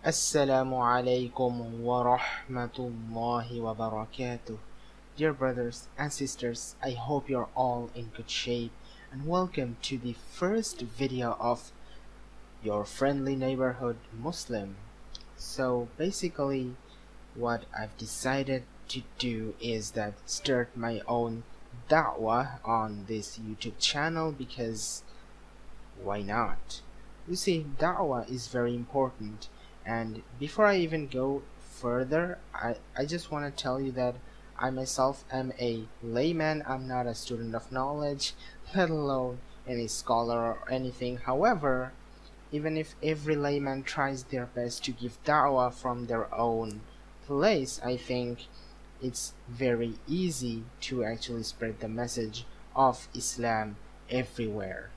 Assalamu alaikum wa rahmatullahi wa barakaatuhu. Dear brothers and sisters, I hope you're all in good shape and welcome to the first video of your friendly neighborhood Muslim. So basically what I've decided to do is that start my own da'wah on this YouTube channel because why not? You see, da'wah is very important, and before I even go further, I just want to tell you that I myself am a layman. I'm not a student of knowledge, let alone any scholar or anything. However, even if every layman tries their best to give da'wah from their own place, I think it's very easy to actually spread the message of Islam everywhere.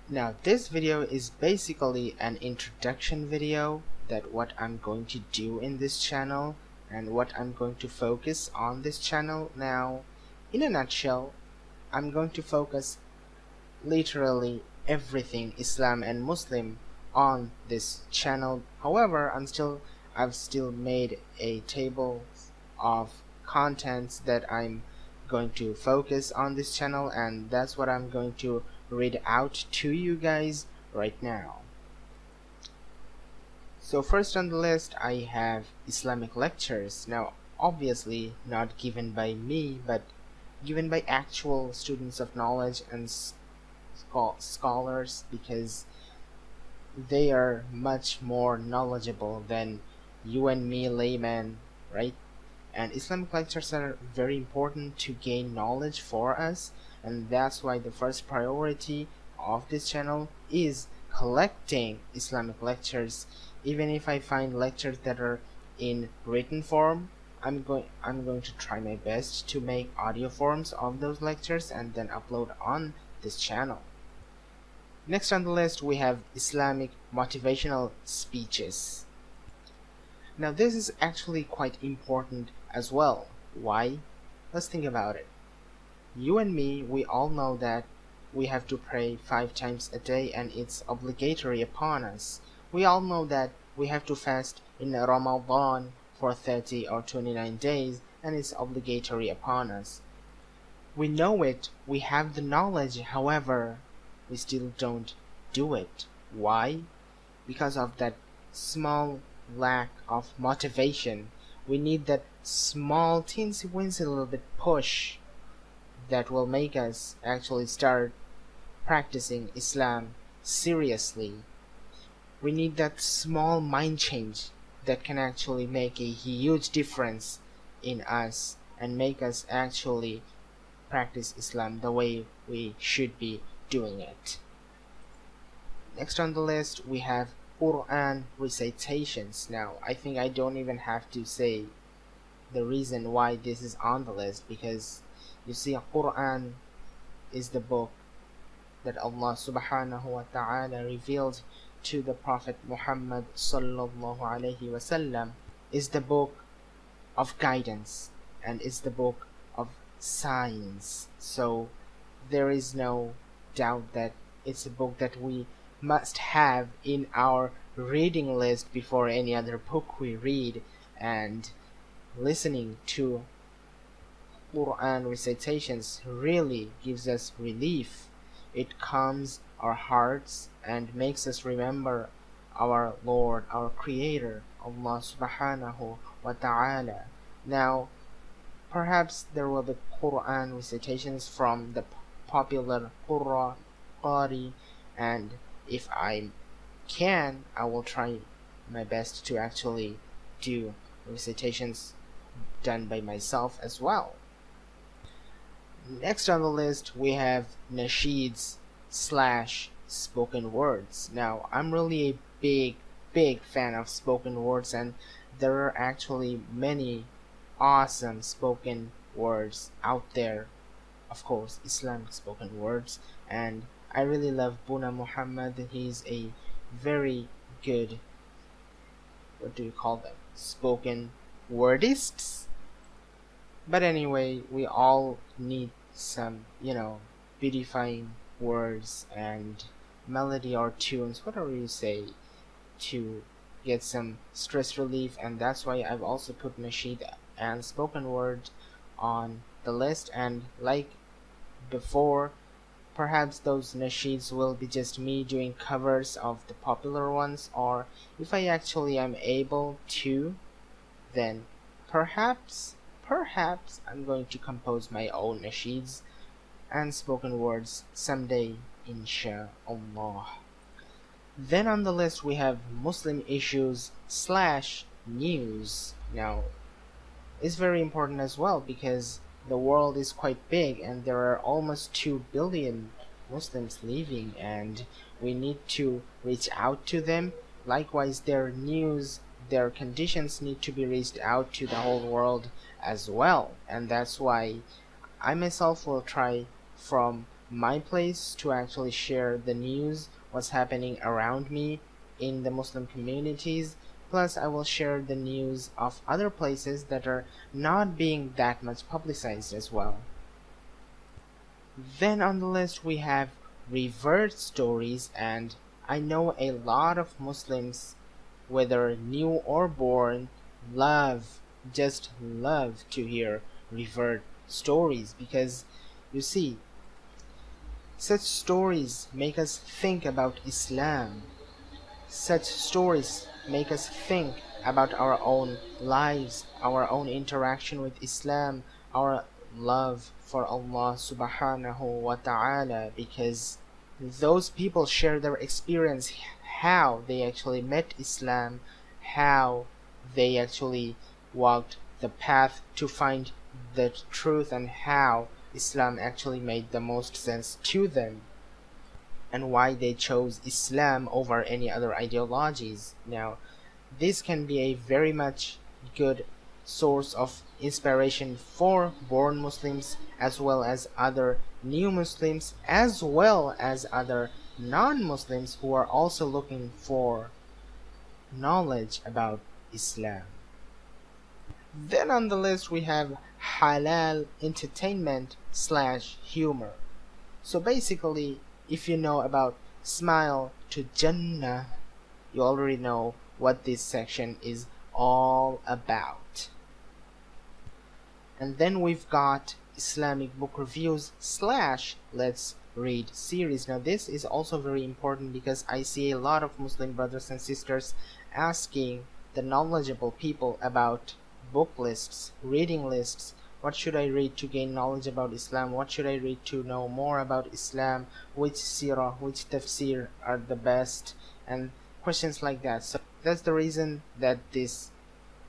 Now this video is basically an introduction video that what I'm going to do in this channel and what I'm going to focus on this channel. Now in a nutshell, I'm going to focus literally everything Islam and Muslim on this channel. However, I've still made a table of contents that I'm going to focus on this channel, and that's what I'm going to read out to you guys right now. So first on the list I have Islamic lectures. Now obviously not given by me, but given by actual students of knowledge and scholars, because they are much more knowledgeable than you and me laymen, right? And Islamic lectures are very important to gain knowledge for us, and that's why the first priority of this channel is collecting Islamic lectures. Even if I find lectures that are in written form, I'm going to try my best to make audio forms of those lectures and then upload on this channel. Next on the list we have Islamic motivational speeches. Now this is actually quite important as well. Why? Let's think about it. You and me, we all know that we have to pray 5 times a day and it's obligatory upon us. We all know that we have to fast in Ramadan for 30 or 29 days and it's obligatory upon us. We know it, we have the knowledge, however, we still don't do it. Why? Because of that small lack of motivation. We need that small teensy weensy little bit push that will make us actually start practicing Islam seriously. We need that small mind change that can actually make a huge difference in us and make us actually practice Islam the way we should be doing it. Next on the list we have Quran recitations. Now I think I don't even have to say the reason why this is on the list, because you see, Quran is the book that Allah subhanahu wa ta'ala revealed to the Prophet Muhammad sallallahu alaihi wasallam, is the book of guidance and is the book of signs. So there is no doubt that it's a book that we must have in our reading list before any other book we read. And listening to Quran recitations really gives us relief. It calms our hearts and makes us remember our Lord, our Creator, Allah subhanahu wa ta'ala. Now perhaps there will be Quran recitations from the popular Qari, and if I can, I will try my best to actually do recitations done by myself as well. Next on the list we have nasheeds / spoken words. Now I'm really a big fan of spoken words, and there are actually many awesome spoken words out there. Of course, Islamic spoken words, and I really love Buna Muhammad. He's a very good, what do you call them, spoken wordists. But anyway, we all need some, beautifying words and melody or tunes, whatever you say. to get some stress relief, and that's why I've also put nasheed and spoken word on the list. And like before, perhaps those nasheeds will be just me doing covers of the popular ones, or if I actually am able to, then perhaps I'm going to compose my own nasheeds and spoken words someday, inshallah. Then on the list we have Muslim issues / news. Now, it's very important as well because the world is quite big and there are almost 2 billion Muslims living, and we need to reach out to them. Likewise, their news, their conditions need to be reached out to the whole world as well. And that's why I myself will try from my place to actually share the news, what's happening around me in the Muslim communities. Plus, I will share the news of other places that are not being that much publicized as well. Then on the list we have revert stories, and I know a lot of Muslims, whether new or born, just love to hear revert stories, because you see, such stories make us think about Islam. Such stories make us think about our own lives, our own interaction with Islam, our love for Allah subhanahu wa ta'ala, because those people share their experience, how they actually met Islam, how they actually walked the path to find the truth, and how Islam actually made the most sense to them, and why they chose Islam over any other ideologies. Now, this can be a very much good source of inspiration for born Muslims, as well as other new Muslims, as well as other non-Muslims who are also looking for knowledge about Islam. Then on the list we have halal entertainment / humor. So basically, if you know about Smile to Jannah, you already know what this section is all about. And then we've got Islamic book reviews / let's read series. Now this is also very important because I see a lot of Muslim brothers and sisters asking the knowledgeable people about book lists, reading lists. What should I read to gain knowledge about Islam? What should I read to know more about Islam? Which seerah, which tafsir are the best? And questions like that. So that's the reason that this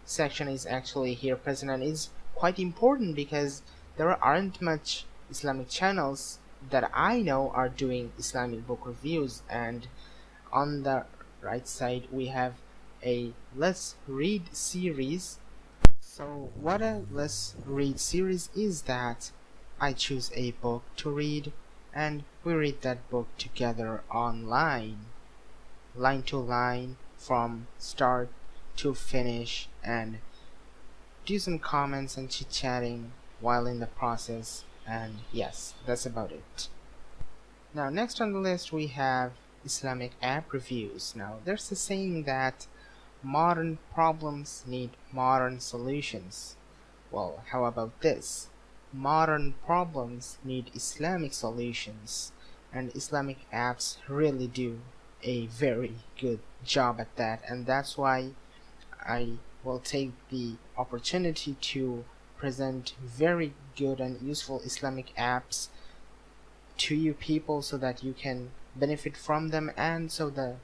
section is actually here present, and it's quite important because there aren't much Islamic channels that I know are doing Islamic book reviews. And on the right side we have a Let's Read series. So what a Let's Read series is that I choose a book to read and we read that book together online, line to line, from start to finish, and do some comments and chit-chatting while in the process. And yes, that's about it. Now next on the list we have Islamic app reviews. Now there's a saying that modern problems need modern solutions. Well, how about this? Modern problems need Islamic solutions, and Islamic apps really do a very good job at that, and that's why I will take the opportunity to present very good and useful Islamic apps to you people so that you can benefit from them, and so the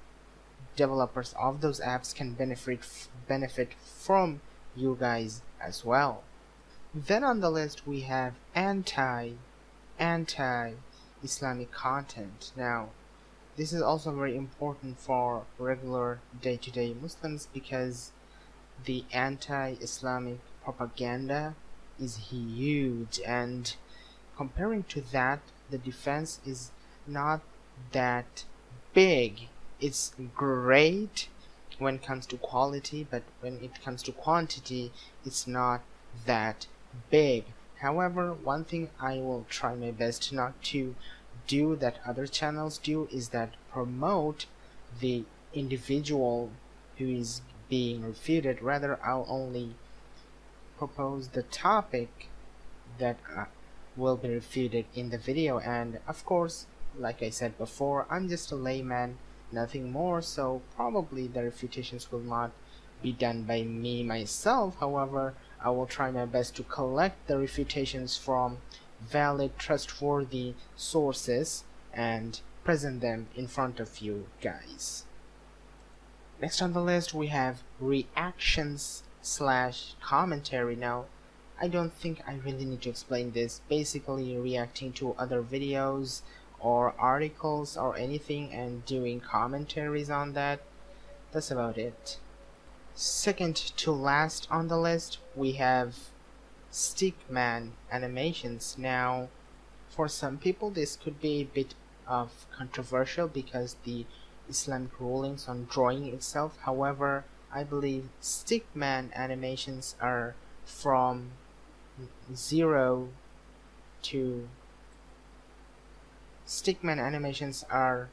developers of those apps can benefit from you guys as well. Then on the list we have anti-Islamic content. Now this is also very important for regular day-to-day Muslims because the anti-Islamic propaganda is huge, and comparing to that, the defense is not that big. It's great when it comes to quality, but when it comes to quantity, it's not that big. However, one thing I will try my best not to do that other channels do is that promote the individual who is being refuted. Rather, I'll only propose the topic that will be refuted in the video, and of course, like I said before, I'm just a layman, nothing more, so probably the refutations will not be done by me myself. However, I will try my best to collect the refutations from valid, trustworthy sources and present them in front of you guys. Next on the list we have reactions slash commentary. Now, I don't think I really need to explain this. Basically reacting to other videos or articles or anything and doing commentaries on that. That's about it. Second to last on the list we have stickman animations. Now, for some people this could be a bit of controversial because the Islamic rulings on drawing itself. However, I believe stickman animations are from 0 to stickman animations are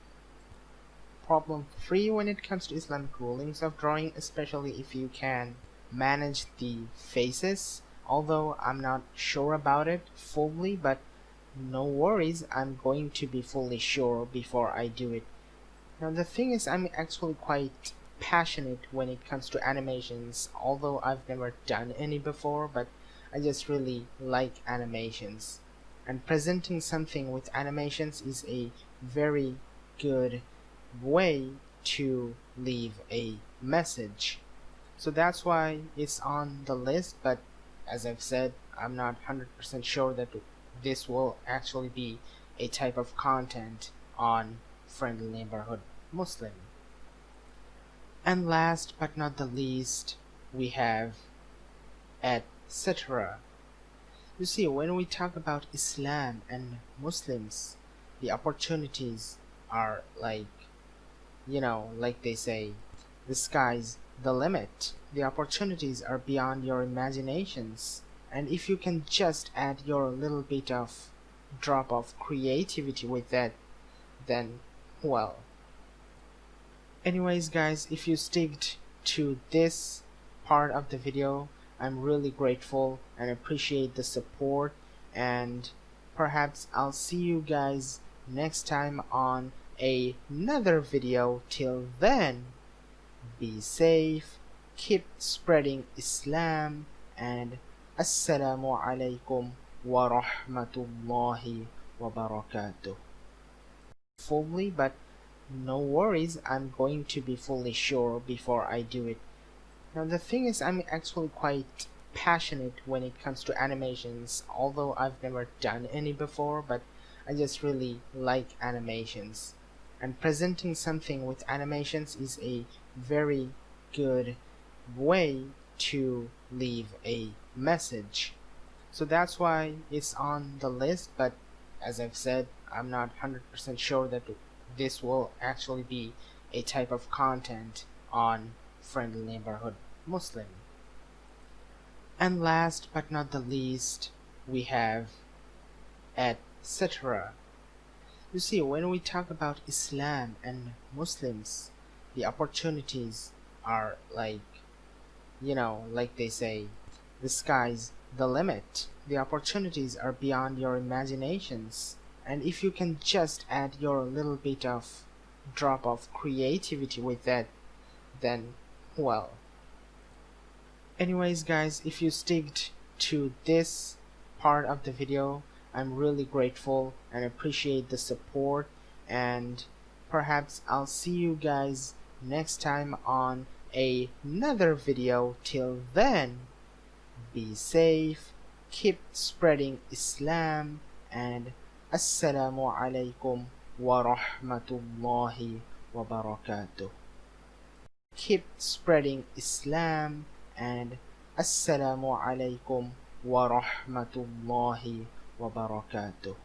problem free when it comes to Islamic rulings of drawing, especially if you can manage the faces, although I'm not sure about it fully, but no worries, I'm going to be fully sure before I do it. Now the thing is, I'm actually quite passionate when it comes to animations, although I've never done any before, but I just really like animations, and presenting something with animations is a very good way to leave a message. So that's why it's on the list, but as I've said, I'm not 100% sure that this will actually be a type of content on Friendly Neighborhood Muslim. And last but not the least, we have etc. You see, when we talk about Islam and Muslims, the opportunities are like, like they say, the sky's the limit. The opportunities are beyond your imaginations, and if you can just add your little bit of drop of creativity with that, then well. Anyways guys, if you sticked to this part of the video, I'm really grateful and appreciate the support, and perhaps I'll see you guys next time on another video. Till then, be safe, keep spreading Islam, and Assalamu alaikum wa rahmatullahi wa barakaatuhu. Fully, but no worries, I'm going to be fully sure before I do it. Now the thing is, I'm actually quite passionate when it comes to animations, although I've never done any before, but I just really like animations, and presenting something with animations is a very good way to leave a message. So that's why it's on the list, but as I've said, I'm not 100% sure that this will actually be a type of content on Friendly Neighborhood Muslim. And last but not the least, we have etc. You see, when we talk about Islam and Muslims, the opportunities are like, like they say, the sky's the limit. The opportunities are beyond your imaginations, and if you can just add your little bit of drop of creativity with that, then well. Anyways guys, if you sticked to this part of the video, I'm really grateful and appreciate the support, and perhaps I'll see you guys next time on another video. Till then, be safe, keep spreading Islam, and Assalamu alaikum wa rahmatullahi wa barakaatuhu. Keep spreading Islam, and Assalamu alaikum wa rahmatullahi wa barakaatuhu.